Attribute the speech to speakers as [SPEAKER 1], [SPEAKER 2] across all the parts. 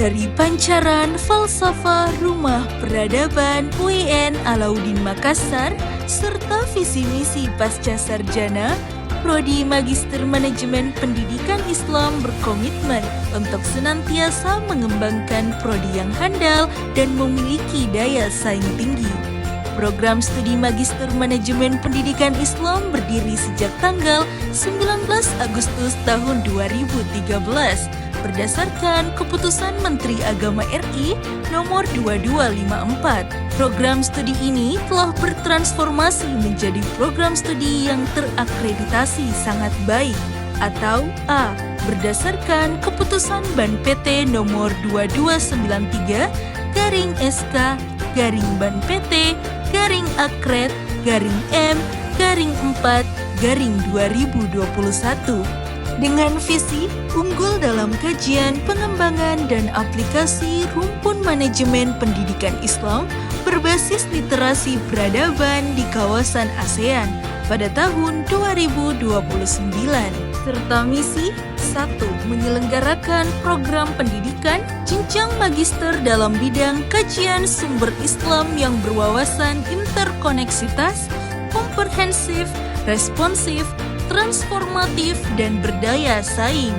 [SPEAKER 1] dari Pancaran Falsafah Rumah Peradaban UIN Alauddin Makassar serta visi misi pasca sarjana, Prodi Magister Manajemen Pendidikan Islam berkomitmen untuk senantiasa mengembangkan prodi yang handal dan memiliki daya saing tinggi. Program studi Magister Manajemen Pendidikan Islam berdiri sejak tanggal 19 Agustus tahun 2013 berdasarkan Keputusan Menteri Agama RI nomor 2254. Program studi ini telah bertransformasi menjadi program studi yang terakreditasi sangat baik atau A berdasarkan Keputusan Ban PT nomor 2293/SK/Ban PT/M/4/2021 dengan visi unggul dalam kajian, pengembangan, dan aplikasi rumpun manajemen pendidikan Islam berbasis literasi peradaban di kawasan ASEAN pada tahun 2029 serta misi 1. Menyelenggarakan program pendidikan jenjang magister dalam bidang kajian sumber Islam yang berwawasan interkoneksitas, komprehensif, responsif, transformatif, dan berdaya saing.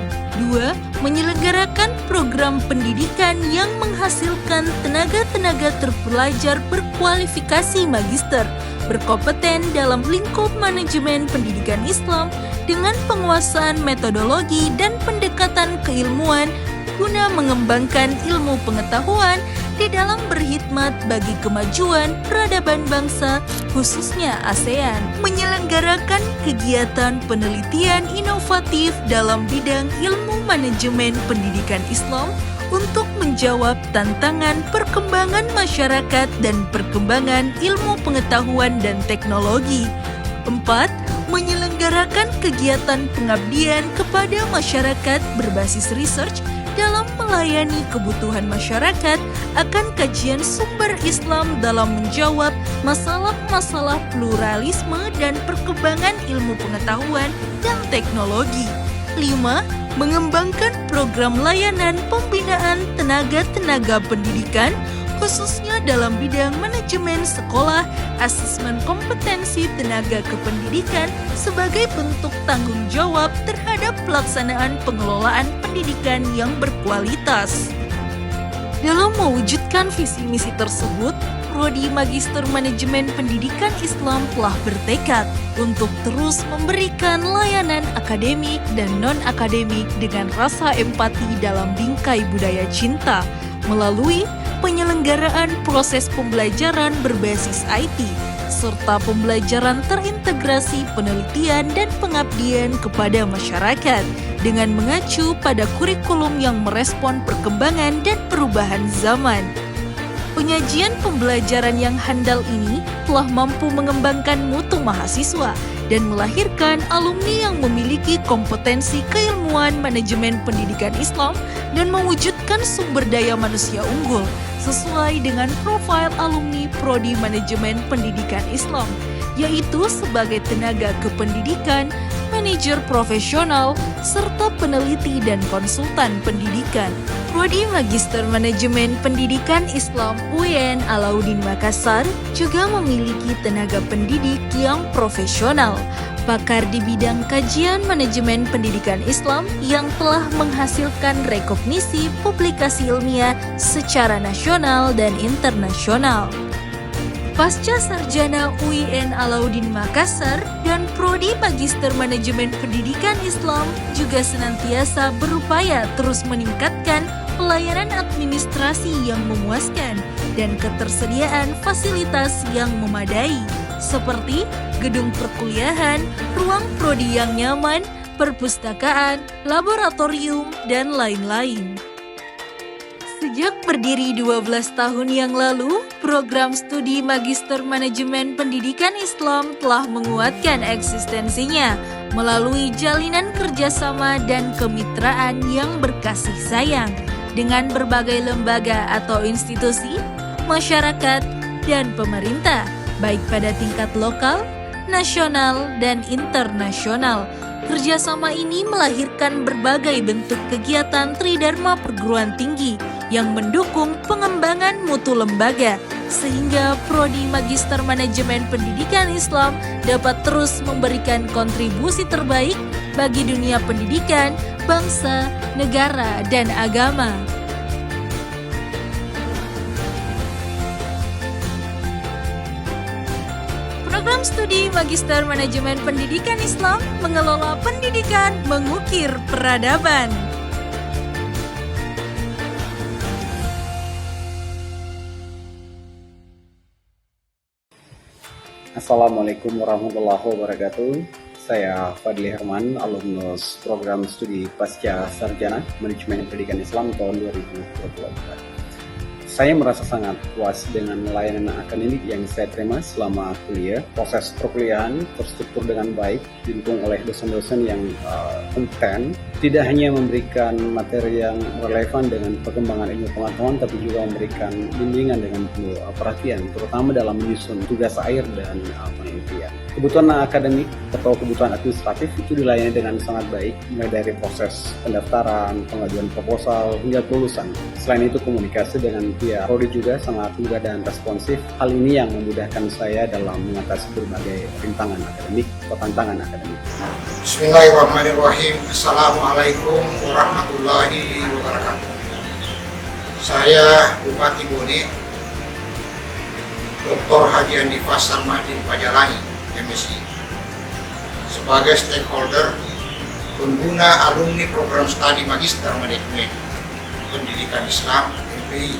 [SPEAKER 1] 2. Menyelenggarakan program pendidikan yang menghasilkan tenaga-tenaga terpelajar berkualifikasi magister, berkompeten dalam lingkup manajemen pendidikan Islam dengan penguasaan metodologi dan pendekatan keilmuan guna mengembangkan ilmu pengetahuan di dalam berkhidmat bagi kemajuan peradaban bangsa, khususnya ASEAN. Menyelenggarakan kegiatan penelitian inovatif dalam bidang ilmu manajemen pendidikan Islam untuk menjawab tantangan perkembangan masyarakat dan perkembangan ilmu pengetahuan dan teknologi. 4. Menyelenggarakan kegiatan pengabdian kepada masyarakat berbasis research dalam melayani kebutuhan masyarakat akan kajian sumber Islam dalam menjawab masalah-masalah pluralisme dan perkembangan ilmu pengetahuan dan teknologi. 5. Mengembangkan program layanan pembinaan tenaga-tenaga pendidikan khususnya dalam bidang manajemen sekolah, asesmen kompetensi tenaga kependidikan sebagai bentuk tanggung jawab terhadap pelaksanaan pengelolaan pendidikan yang berkualitas. Dalam mewujudkan visi misi tersebut, Prodi Magister Manajemen Pendidikan Islam telah bertekad untuk terus memberikan layanan akademik dan non-akademik dengan rasa empati dalam bingkai budaya cinta melalui penyelenggaraan proses pembelajaran berbasis IT, serta pembelajaran terintegrasi penelitian dan pengabdian kepada masyarakat dengan mengacu pada kurikulum yang merespon perkembangan dan perubahan zaman. Penyajian pembelajaran yang handal ini telah mampu mengembangkan mutu mahasiswa dan melahirkan alumni yang memiliki kompetensi keilmuan manajemen pendidikan Islam dan mewujudkan sumber daya manusia unggul sesuai dengan profil alumni Prodi Manajemen Pendidikan Islam, yaitu sebagai tenaga kependidikan, manajer profesional, serta peneliti dan konsultan pendidikan. Prodi Magister Manajemen Pendidikan Islam UIN Alauddin Makassar juga memiliki tenaga pendidik yang profesional, pakar di bidang kajian manajemen pendidikan Islam yang telah menghasilkan rekognisi publikasi ilmiah secara nasional dan internasional. Pasca sarjana UIN Alauddin Makassar dan Prodi Magister Manajemen Pendidikan Islam juga senantiasa berupaya terus meningkatkan pelayanan administrasi yang memuaskan dan ketersediaan fasilitas yang memadai, seperti gedung perkuliahan, ruang prodi yang nyaman, perpustakaan, laboratorium, dan lain-lain. Sejak berdiri 12 tahun yang lalu, program studi Magister Manajemen Pendidikan Islam telah menguatkan eksistensinya melalui jalinan kerjasama dan kemitraan yang berkasih sayang dengan berbagai lembaga atau institusi, masyarakat, dan pemerintah, baik pada tingkat lokal, nasional, dan internasional. Kerjasama ini melahirkan berbagai bentuk kegiatan Tridharma perguruan tinggi yang mendukung pengembangan mutu lembaga, sehingga Prodi Magister Manajemen Pendidikan Islam dapat terus memberikan kontribusi terbaik bagi dunia pendidikan, bangsa, negara, dan agama. Program studi Magister Manajemen Pendidikan Islam mengelola pendidikan mengukir peradaban.
[SPEAKER 2] Assalamualaikum warahmatullahi wabarakatuh. Saya Fadli Herman, alumnus program studi Pasca Sarjana Manajemen Pendidikan Islam tahun 2024. Saya merasa sangat puas dengan layanan akademik yang saya terima selama kuliah. Proses perkuliahan terstruktur dengan baik, didukung oleh dosen-dosen yang kompeten. Tidak hanya memberikan materi yang relevan dengan perkembangan ilmu pengetahuan, tapi juga memberikan bimbingan dengan penuh perhatian, terutama dalam menyusun tugas akhir dan penelitian. Kebutuhan akademik atau kebutuhan administratif itu dilayani dengan sangat baik, mulai dari proses pendaftaran, pengajuan proposal, hingga kelulusan. Selain itu, komunikasi dengan pihak prodi juga sangat mudah dan responsif. Hal ini yang memudahkan saya dalam mengatasi berbagai rintangan akademik atau tantangan akademik.
[SPEAKER 3] Bismillahirrahmanirrahim. Assalamualaikum warahmatullahi wabarakatuh. Saya Bupati Bone, Dr. Haji Andi Fasar Mahdin Pajalangi, MSI, sebagai stakeholder pengguna alumni program studi Magister Manajemen Pendidikan Islam MPI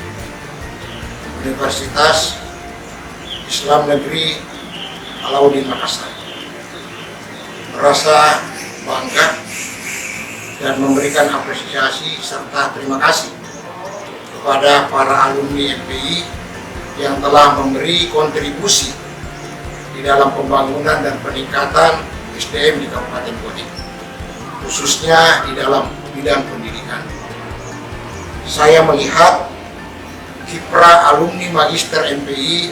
[SPEAKER 3] Universitas Islam Negeri Alauddin Makassar, merasa bangga dan memberikan apresiasi serta terima kasih kepada para alumni MPI yang telah memberi kontribusi di dalam pembangunan dan peningkatan SDM di Kabupaten Bone, khususnya di dalam bidang pendidikan. Saya melihat kiprah alumni Magister MPI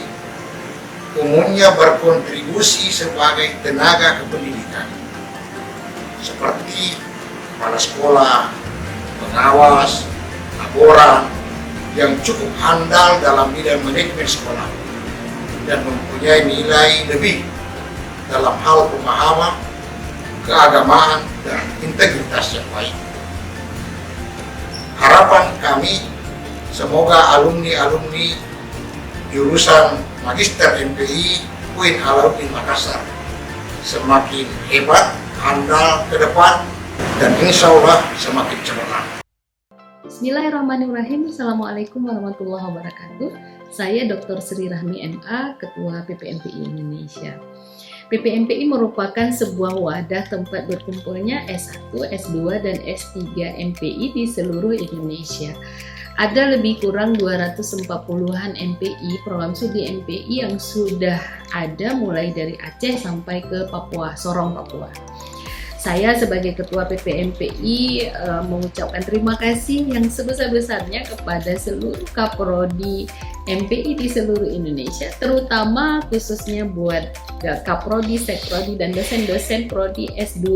[SPEAKER 3] umumnya berkontribusi sebagai tenaga kependidikan, seperti kepala sekolah, pengawas, laboran, yang cukup handal dalam bidang manajemen sekolah dan mempunyai nilai lebih dalam hal pemahaman, keagamaan, dan integritas yang baik. Harapan kami, semoga alumni-alumni jurusan Magister MPI UIN Alauddin Makassar semakin hebat, handal ke depan, dan insya Allah semakin cemerlang.
[SPEAKER 4] Bismillahirrahmanirrahim. Assalamualaikum warahmatullahi wabarakatuh. Saya Dr. Sri Rahmi MA, Ketua PPMPI Indonesia. PPMPI merupakan sebuah wadah tempat berkumpulnya S1, S2, dan S3 MPI di seluruh Indonesia. Ada lebih kurang 240-an MPI, program studi MPI yang sudah ada mulai dari Aceh sampai ke Papua, Sorong, Papua. Saya sebagai Ketua PPMPI mengucapkan terima kasih yang sebesar-besarnya kepada seluruh Kaprodi MPI di seluruh Indonesia, terutama khususnya buat Kaprodi, Sekprodi, dan dosen-dosen Prodi S2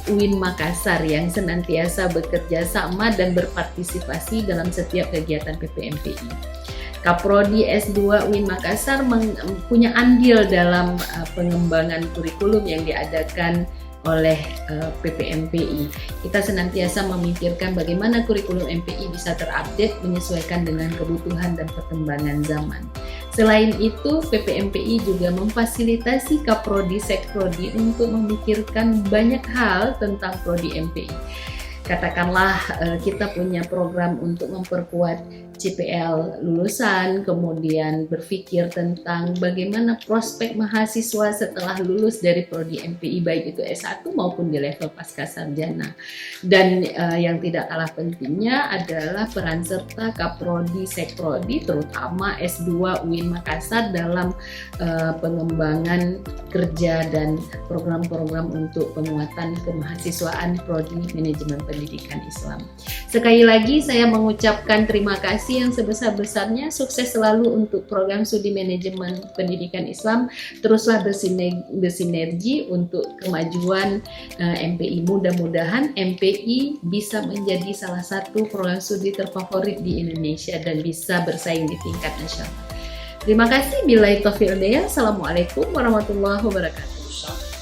[SPEAKER 4] UIN Makassar yang senantiasa bekerja sama dan berpartisipasi dalam setiap kegiatan PPMPI. Kaprodi S2 UIN Makassar punya andil dalam pengembangan kurikulum yang diadakan oleh PPMPI. Kita senantiasa memikirkan bagaimana kurikulum MPI bisa terupdate menyesuaikan dengan kebutuhan dan perkembangan zaman. Selain itu, PPMPI juga memfasilitasi Kaprodi Sekprodi untuk memikirkan banyak hal tentang Prodi MPI. Katakanlah kita punya program untuk memperkuat CPL lulusan, kemudian berpikir tentang bagaimana prospek mahasiswa setelah lulus dari Prodi MPI, baik itu S1 maupun di level pasca sarjana. Dan yang tidak kalah pentingnya adalah peran serta Kaprodi Sekprodi, terutama S2 UIN Makassar dalam pengembangan kerja dan program-program untuk penguatan kemahasiswaan Prodi Manajemen Pendidikan Islam. Sekali lagi saya mengucapkan terima kasih kasih yang sebesar-besarnya. Sukses selalu untuk program studi manajemen pendidikan Islam. Teruslah bersinergi untuk kemajuan MPI. Mudah-mudahan MPI bisa menjadi salah satu program studi terfavorit di Indonesia dan bisa bersaing di tingkat nasional. Terima kasih. Billahi taufiq wal hidayah. Assalamualaikum warahmatullahi wabarakatuh.